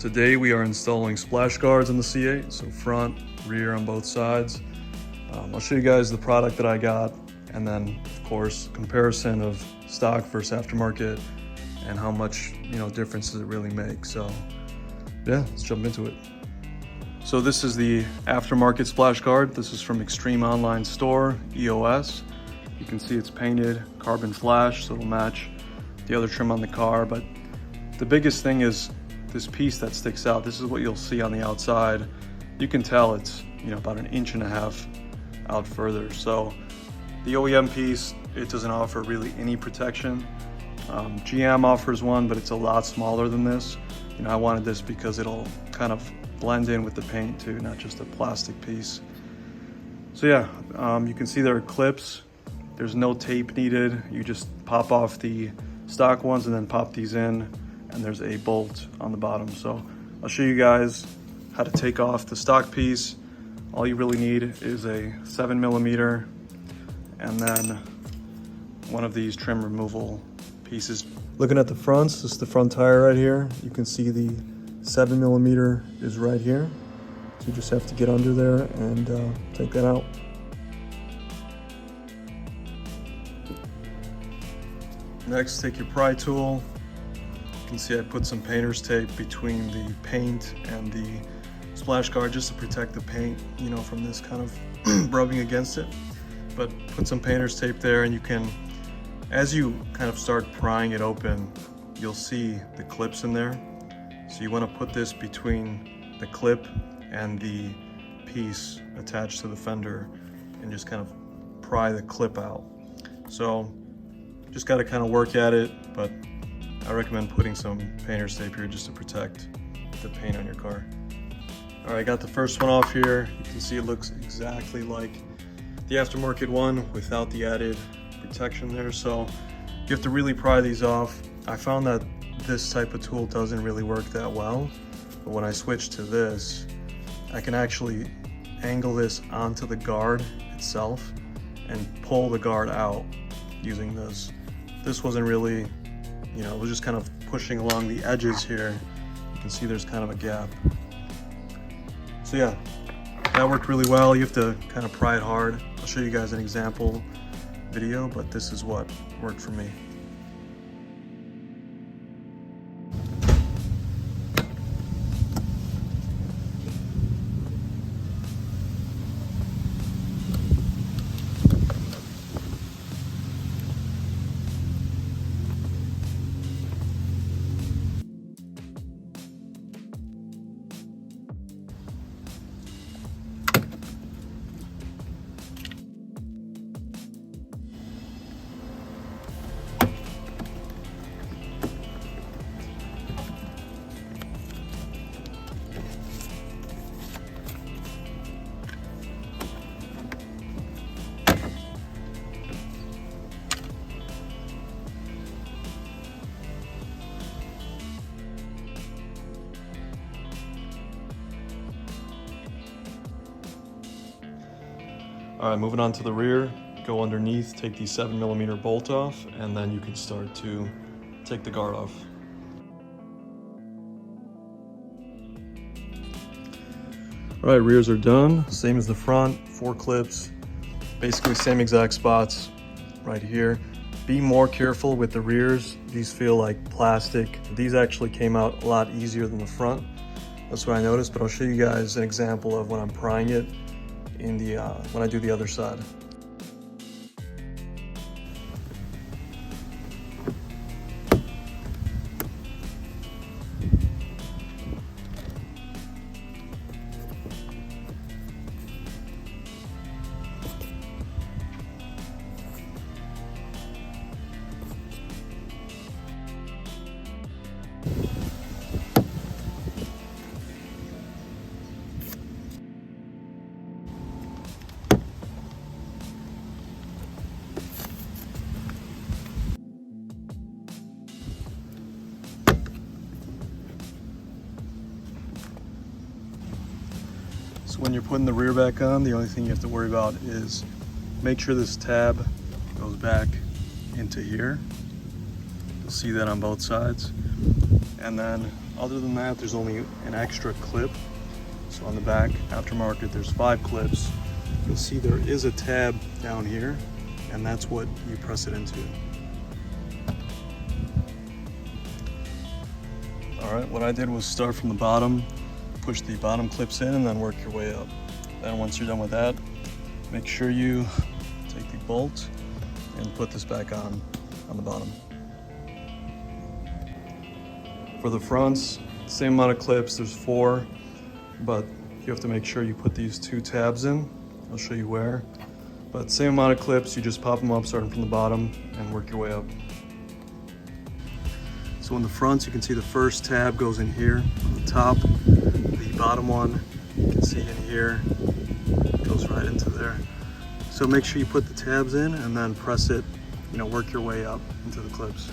Today we are installing splash guards on the C8, so front, rear on both sides. I'll show you guys the product that I got, and then of course comparison of stock versus aftermarket and how much difference does it really make. So yeah, let's jump into it. So this is the aftermarket splash guard. This is from Extreme Online Store, EOS. You can see it's painted carbon flash, so it'll match the other trim on the car. But the biggest thing is this piece that sticks out. This is what you'll see on the outside. You can tell it's about 1.5 inches out further. So the OEM piece, it doesn't offer really any protection. GM offers one, but it's a lot smaller than this. I wanted this because it'll kind of blend in with the paint too, not just a plastic piece. So yeah, you can see there are clips. There's no tape needed. You just pop off the stock ones and then pop these in, and there's a bolt on the bottom. So I'll show you guys how to take off the stock piece. All you really need is a 7mm and then one of these trim removal pieces. Looking at the fronts, this is the front tire right here. You can see the 7mm is right here. So you just have to get under there and take that out. Next, take your pry tool. You can see I put some painter's tape between the paint and the splash guard just to protect the paint, from this kind of rubbing against it. But put some painter's tape there, and you can, as you kind of start prying it open, you'll see the clips in there. So you want to put this between the clip and the piece attached to the fender and just kind of pry the clip out. So just got to kind of work at it, but I recommend putting some painter's tape here just to protect the paint on your car. All right, got the first one off here. You can see it looks exactly like the aftermarket one without the added protection there. So you have to really pry these off. I found that this type of tool doesn't really work that well, but when I switched to this, I can actually angle this onto the guard itself and pull the guard out using this. This wasn't really, it was just kind of pushing along the edges here. You can see there's kind of a gap. So yeah, that worked really well. You have to kind of pry it hard. I'll show you guys an example video, but this is what worked for me. All right, moving on to the rear, go underneath, take the 7mm bolt off, and then you can start to take the guard off. All right, rears are done. Same as the front, 4 clips, basically same exact spots right here. Be more careful with the rears. These feel like plastic. These actually came out a lot easier than the front. That's what I noticed, but I'll show you guys an example of when I'm prying it in the when I do the other side. So when you're putting the rear back on, the only thing you have to worry about is make sure this tab goes back into here. You'll see that on both sides. And then Other than that, there's only an extra clip. So on the back, aftermarket, there's 5 clips. You'll see there is a tab down here, and that's what you press it into. All right, what I did was start from the bottom, push the bottom clips in, and then work your way up. Then once you're done with that, make sure you take the bolt and put this back on the bottom. For the fronts, same amount of clips, there's 4, but you have to make sure you put these 2 tabs in. I'll show you where. But same amount of clips, you just pop them up starting from the bottom and work your way up. So in the front, you can see the first tab goes in here on the top. The bottom one, you can see in here, goes right into there. So make sure you put the tabs in and then press it, work your way up into the clips.